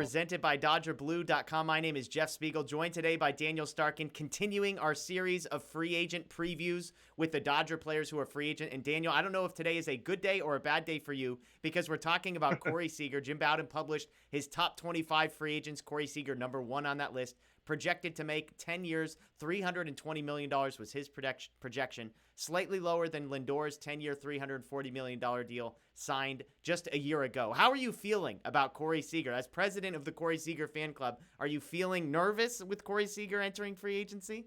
presented by DodgerBlue.com. My name is Jeff Spiegel, joined today by Daniel Starkand, continuing our series of free agent previews with the Dodger players who are free agent. And Daniel, I don't know if today is a good day or a bad day for you because we're talking about Corey Seager. Jim Bowden published his top 25 free agents. Corey Seager, number one on that list. Projected to make 10 years, $320 million was his projection. Slightly lower than Lindor's 10-year, $340 million deal signed just a year ago. How are you feeling about Corey Seager? As president of the Corey Seager fan club, are you feeling nervous with Corey Seager entering free agency?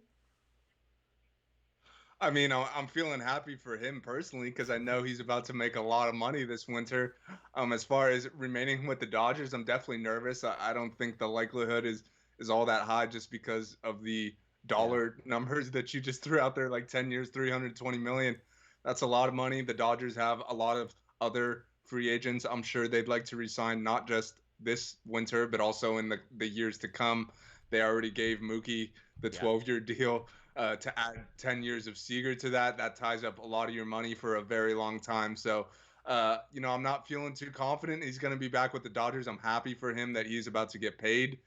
I mean, I'm feeling happy for him personally because I know he's about to make a lot of money this winter. As far as remaining with the Dodgers, I'm definitely nervous. I don't think the likelihood is all that high just because of the Yeah. dollar numbers that you just threw out there, like 10 years, 320 million. That's a lot of money. The Dodgers have a lot of other free agents. I'm sure they'd like to resign not just this winter, but also in the years to come. They already gave Mookie the Yeah. 12-year deal. To add 10 years of Seager to that, that ties up a lot of your money for a very long time. So, I'm not feeling too confident he's going to be back with the Dodgers. I'm happy for him that he's about to get paid.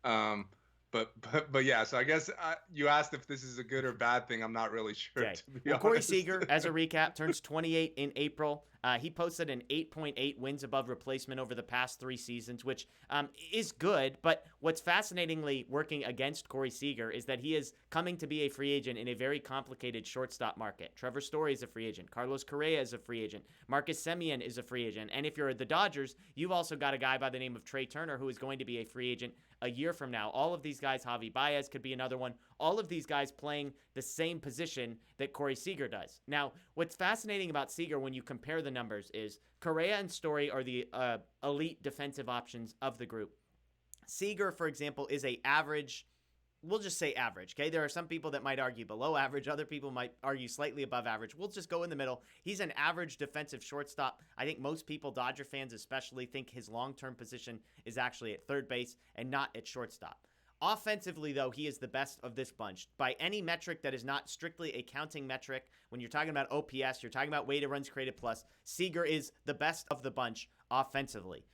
Um, but yeah, so I guess you asked if this is a good or bad thing. I'm not really sure, Okay. to be Well, Corey honest. Seager, as a recap, turns 28 in April. He posted an 8.8 wins above replacement over the past 3 seasons, which is good. But what's fascinatingly working against Corey Seager is that he is coming to be a free agent in a very complicated shortstop market. Trevor Story is a free agent. Carlos Correa is a free agent. Marcus Semien is a free agent. And if you're the Dodgers, you've also got a guy by the name of Trea Turner who is going to be a free agent a year from now. All of these guys, Javi Baez could be another one. All of these guys playing the same position that Corey Seager does. Now, what's fascinating about Seager when you compare the numbers is Correa and Story are the elite defensive options of the group. Seager, for example, is a average, we'll just say average, okay? There are some people that might argue below average. Other people might argue slightly above average. We'll just go in the middle. He's an average defensive shortstop. I think most people, Dodger fans especially, think his long-term position is actually at third base and not at shortstop. Offensively, though, he is the best of this bunch. By any metric that is not strictly a counting metric, when you're talking about OPS, you're talking about weighted runs created plus, Seager is the best of the bunch offensively.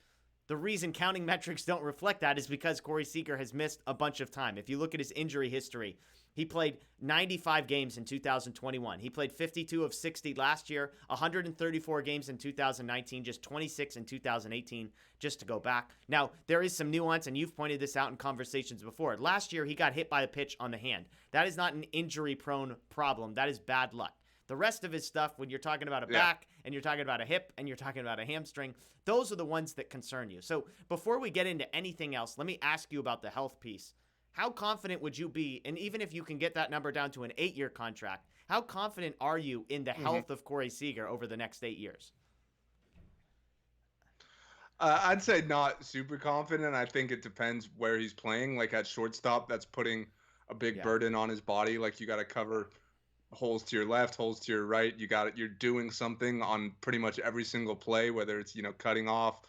The reason counting metrics don't reflect that is because Corey Seager has missed a bunch of time. If you look at his injury history, he played 95 games in 2021. He played 52 of 60 last year, 134 games in 2019, just 26 in 2018, just to go back. Now, there is some nuance, and you've pointed this out in conversations before. Last year, he got hit by a pitch on the hand. That is not an injury-prone problem. That is bad luck. The rest of his stuff, when you're talking about a back and you're talking about a hip and you're talking about a hamstring, those are the ones that concern you. So before we get into anything else, let me ask you about the health piece. How confident would you be, and even if you can get that number down to an 8-year contract, how confident are you in the health of Corey Seager over the next 8 years? I'd say not super confident. I think it depends where he's playing. Like at shortstop, that's putting a big Yeah. burden on his body. Like you got to cover holes to your left, holes to your right. You got it. You're doing something on pretty much every single play, whether it's cutting off,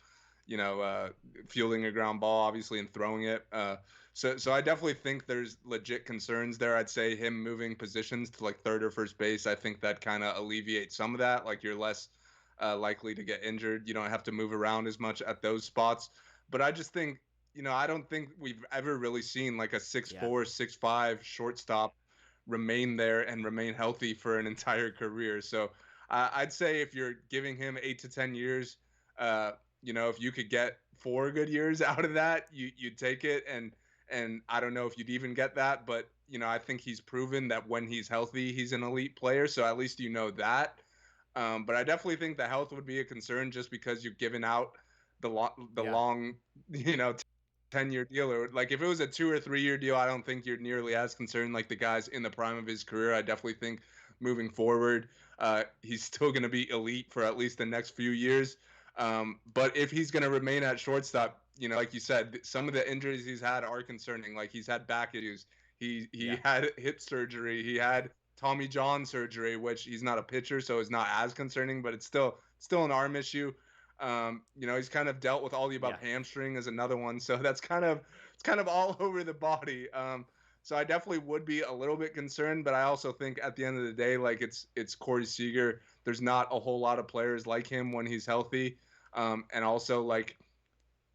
fielding a ground ball, obviously, and throwing it. So I definitely think there's legit concerns there. I'd say him moving positions to like third or first base. I think that kind of alleviates some of that. Like you're less likely to get injured. You don't have to move around as much at those spots. But I just think, I don't think we've ever really seen like a 6'4", 6'5" shortstop remain there and remain healthy for an entire career. So I'd say if you're giving him 8 to 10 years, if you could get 4 good years out of that, you'd take it. And I don't know if you'd even get that, but I think he's proven that when he's healthy, he's an elite player. So at least that. But I definitely think the health would be a concern just because you're giving out the Yeah. long, 10-year deal. Or like if it was a 2 or 3 year deal, I don't think you're nearly as concerned like the guys in the prime of his career. I definitely think moving forward, he's still going to be elite for at least the next few years. But if he's going to remain at shortstop, like you said, some of the injuries he's had are concerning. Like he's had back issues. He Yeah. had hip surgery. He had Tommy John surgery, which he's not a pitcher, so it's not as concerning, but it's still an arm issue. He's kind of dealt with all the above. Yeah. Hamstring is another one, so it's kind of all over the body. So I definitely would be a little bit concerned, but I also think at the end of the day, like it's Corey Seager. There's not a whole lot of players like him when he's healthy, and also like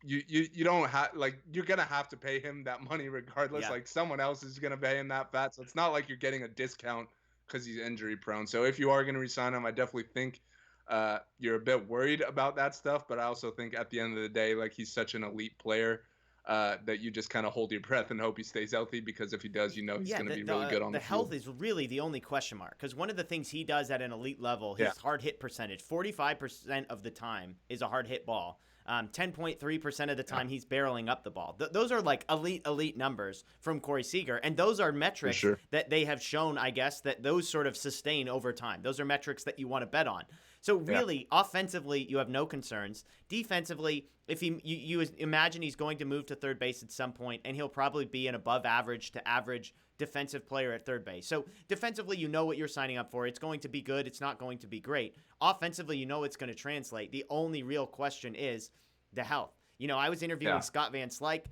you don't have like you're gonna have to pay him that money regardless. Yeah. Like someone else is gonna pay him that fat, so it's not like you're getting a discount because he's injury prone. So if you are gonna resign him, I definitely think you're a bit worried about that stuff. But I also think at the end of the day, like he's such an elite player that you just kind of hold your breath and hope he stays healthy because if he does, you know he's Yeah, gonna be really good on the the field. health is really the only question mark because one of the things he does at an elite level, Yeah. his hard hit percentage, 45% of the time is a hard hit ball. 10.3% of the time he's barreling up the ball. Those are like elite numbers from Corey Seager, and those are For metrics sure. that they have shown, I guess, that those sort of sustain over time. Those are metrics that you want to bet on. So Yeah. really, offensively, you have no concerns. Defensively, if you imagine he's going to move to third base at some point, and he'll probably be an above average to average defensive player at third base. So defensively, you know what you're signing up for. It's going to be good. It's not going to be great. Offensively, you know it's going to translate. The only real question is the health. You know, I was interviewing Scott Van Slyke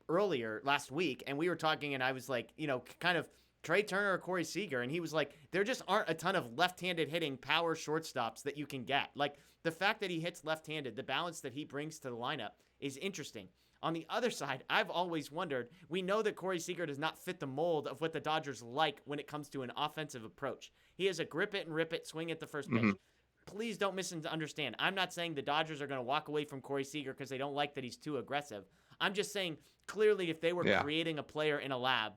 earlier last week, and we were talking, and I was like, you know, kind of Trea Turner or Corey Seager, and he was like, there just aren't a ton of left-handed hitting power shortstops that you can get. Like, the fact that he hits left-handed, the balance that he brings to the lineup is interesting. On the other side, I've always wondered, we know that Corey Seager does not fit the mold of what the Dodgers like when it comes to an offensive approach. He has a grip it and rip it swing at the first pitch. Please don't misunderstand. I'm not saying the Dodgers are going to walk away from Corey Seager because they don't like that he's too aggressive. I'm just saying, clearly, if they were creating a player in a lab,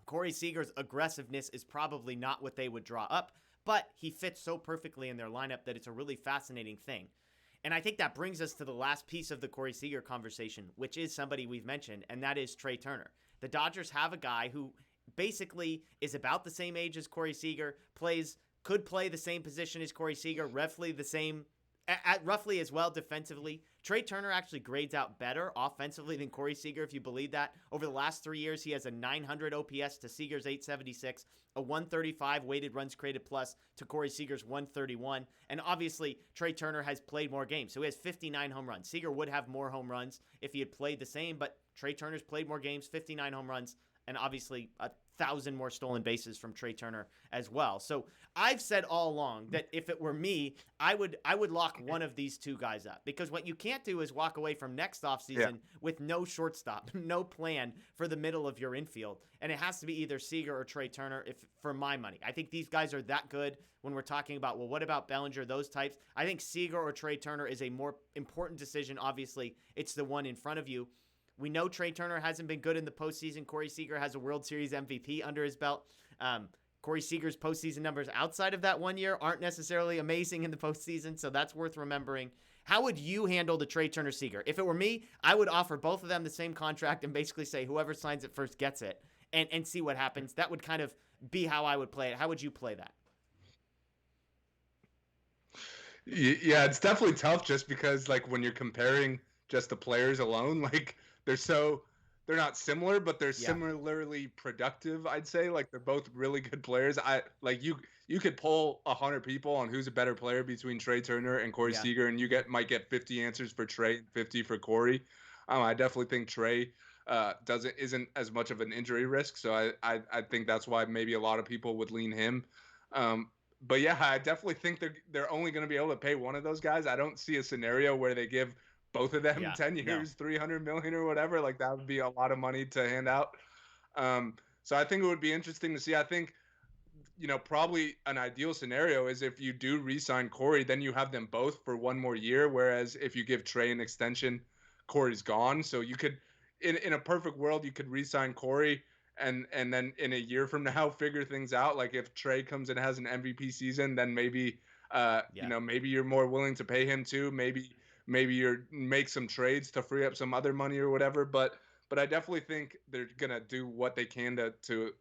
Corey Seager's aggressiveness is probably not what they would draw up, but he fits so perfectly in their lineup that it's a really fascinating thing. And I think that brings us to the last piece of the Corey Seager conversation, which is somebody we've mentioned, and that is Trea Turner. The Dodgers have a guy who basically is about the same age as Corey Seager, could play the same position as Corey Seager, roughly the same, roughly as well defensively. Trea Turner actually grades out better offensively than Corey Seager, if you believe that. Over the last 3 years, he has a 900 OPS to Seager's 876, a 135 weighted runs created plus to Corey Seager's 131. And obviously, Trea Turner has played more games, so he has 59 home runs. Seager would have more home runs if he had played the same, but Trea Turner's played more games, 59 home runs, and obviously 1,000 more stolen bases from Trea Turner as well. So I've said all along that if it were me, I would lock one of these two guys up, because what you can't do is walk away from next offseason with no shortstop, no plan for the middle of your infield. And it has to be either Seager or Trea Turner for my money. I think these guys are that good when we're talking about, well, what about Bellinger, those types? I think Seager or Trea Turner is a more important decision. Obviously, it's the one in front of you. We know Trea Turner hasn't been good in the postseason. Corey Seager has a World Series MVP under his belt. Corey Seager's postseason numbers outside of that 1 year aren't necessarily amazing in the postseason, so that's worth remembering. How would you handle the Trea Turner Seager? If it were me, I would offer both of them the same contract and basically say whoever signs it first gets it and see what happens. That would kind of be how I would play it. How would you play that? Yeah, it's definitely tough just because like when you're comparing just the players alone, like they're not similar, but they're similarly productive, I'd say. Like they're both really good players. You could poll 100 people on who's a better player between Trea Turner and Corey Seager, and you might get 50 answers for Trea and 50 for Corey. I definitely think Trea isn't as much of an injury risk, so I think that's why maybe a lot of people would lean him. But yeah, I definitely think they're only going to be able to pay one of those guys. I don't see a scenario where they give both of them 10 years, 300 million or whatever. Like that would be a lot of money to hand out. So I think it would be interesting to see. I think, probably an ideal scenario is if you do re-sign Corey, then you have them both for one more year. Whereas if you give Trea an extension, Corey's gone. So you could, in a perfect world, you could re-sign Corey and then in a year from now figure things out. Like if Trea comes and has an MVP season, then maybe maybe you're more willing to pay him too. Maybe you're make some trades to free up some other money or whatever. But I definitely think they're gonna do what they can to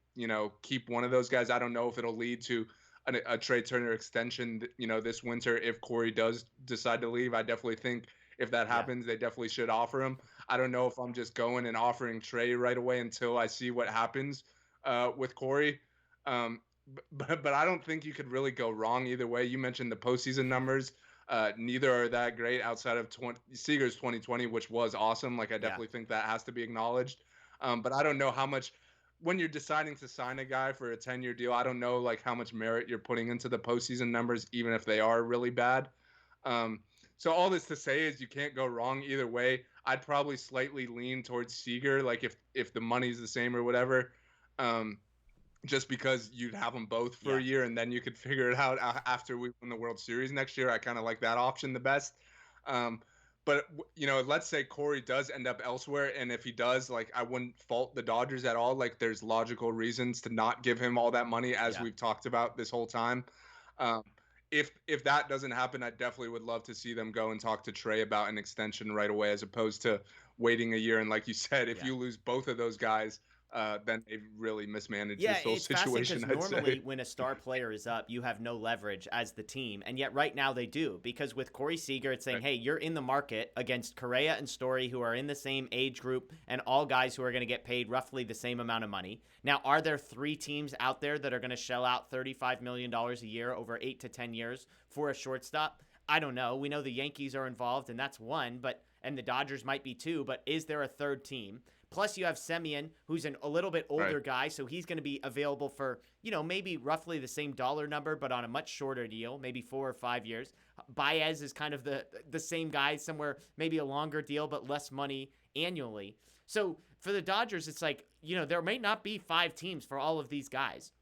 keep one of those guys. I don't know if it'll lead to a Trea Turner extension this winter if Corey does decide to leave. I definitely think if that happens, they definitely should offer him. I don't know if I'm just going and offering Trea right away until I see what happens with Corey. But I don't think you could really go wrong either way. You mentioned the postseason numbers. Neither are that great outside of Seager's 2020, which was awesome. Like I definitely think that has to be acknowledged. But I don't know how much when you're deciding to sign a guy for a 10-year deal. I don't know like how much merit you're putting into the postseason numbers, even if they are really bad. So all this to say is you can't go wrong either way. I'd probably slightly lean towards Seager, like if the money's the same or whatever. Just because you'd have them both for a year and then you could figure it out after we win the World Series next year. I kind of like that option the best. But, let's say Corey does end up elsewhere. And if he does, like, I wouldn't fault the Dodgers at all. Like, there's logical reasons to not give him all that money, as we've talked about this whole time. If that doesn't happen, I definitely would love to see them go and talk to Trea about an extension right away, as opposed to waiting a year. And like you said, if you lose both of those guys, then they've really mismanaged this whole situation. Because normally when a star player is up, you have no leverage as the team, and yet right now they do, because with Corey Seager, it's saying, hey, you're in the market against Correa and Story, who are in the same age group, and all guys who are going to get paid roughly the same amount of money. Now, are there 3 teams out there that are going to shell out $35 million a year over 8 to 10 years for a shortstop? I don't know. We know the Yankees are involved, and that's one, and the Dodgers might be 2, but is there a third team? Plus, you have Semien, who's a little bit older guy, so he's going to be available for, maybe roughly the same dollar number, but on a much shorter deal, maybe 4 or 5 years. Baez is kind of the same guy, somewhere maybe a longer deal, but less money annually. So for the Dodgers, it's like, there may not be 5 teams for all of these guys.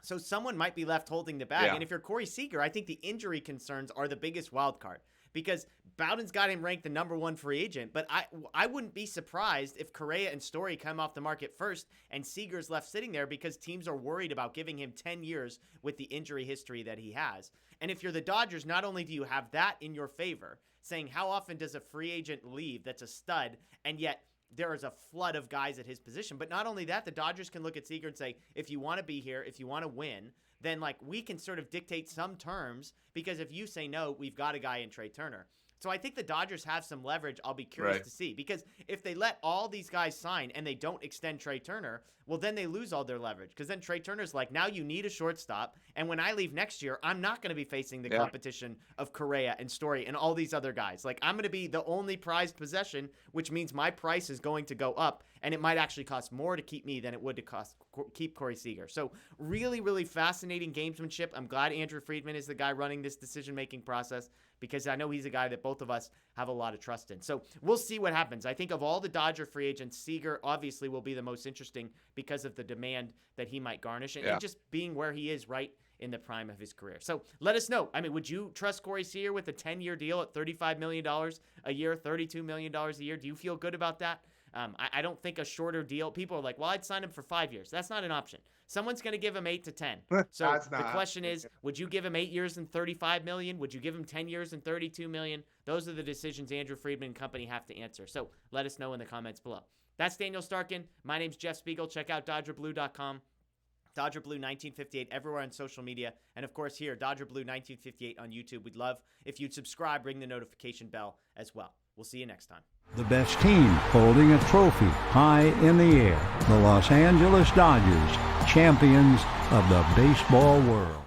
So someone might be left holding the bag. Yeah. And if you're Corey Seager, I think the injury concerns are the biggest wild card, because Bowden's got him ranked the #1 free agent, but I wouldn't be surprised if Correa and Story come off the market first and Seager's left sitting there, because teams are worried about giving him 10 years with the injury history that he has. And if you're the Dodgers, not only do you have that in your favor, saying how often does a free agent leave that's a stud, and yet there is a flood of guys at his position. But not only that, the Dodgers can look at Seager and say, if you want to be here, if you want to win, then we can sort of dictate some terms, because if you say no, we've got a guy in Trea Turner. So I think the Dodgers have some leverage. I'll be curious to see, because if they let all these guys sign and they don't extend Trea Turner, well, then they lose all their leverage, because then Trea Turner's like, now you need a shortstop, and when I leave next year, I'm not going to be facing the competition of Correa and Story and all these other guys. Like, I'm going to be the only prized possession, which means my price is going to go up, and it might actually cost more to keep me than it would to keep Corey Seager. So really, really fascinating gamesmanship. I'm glad Andrew Friedman is the guy running this decision-making process, because I know he's a guy that both of us have a lot of trust in. So we'll see what happens. I think of all the Dodger free agents, Seager obviously will be the most interesting because of the demand that he might garnish and just being where he is right in the prime of his career. So let us know. I mean, would you trust Corey Seager with a 10-year deal at $35 million a year, $32 million a year? Do you feel good about that? I don't think a shorter deal. People are like, well, I'd sign him for 5 years. That's not an option. Someone's going to give him 8 to 10. So the question is, would you give him 8 years and $35 million? Would you give him 10 years and $32 million? Those are the decisions Andrew Friedman and company have to answer. So let us know in the comments below. That's Daniel Starkand. My name's Jeff Spiegel. Check out DodgerBlue.com. Dodger Blue 1958 everywhere on social media. And of course here, Dodger Blue 1958 on YouTube. We'd love if you'd subscribe, ring the notification bell as well. We'll see you next time. The best team holding a trophy high in the air. The Los Angeles Dodgers, champions of the baseball world.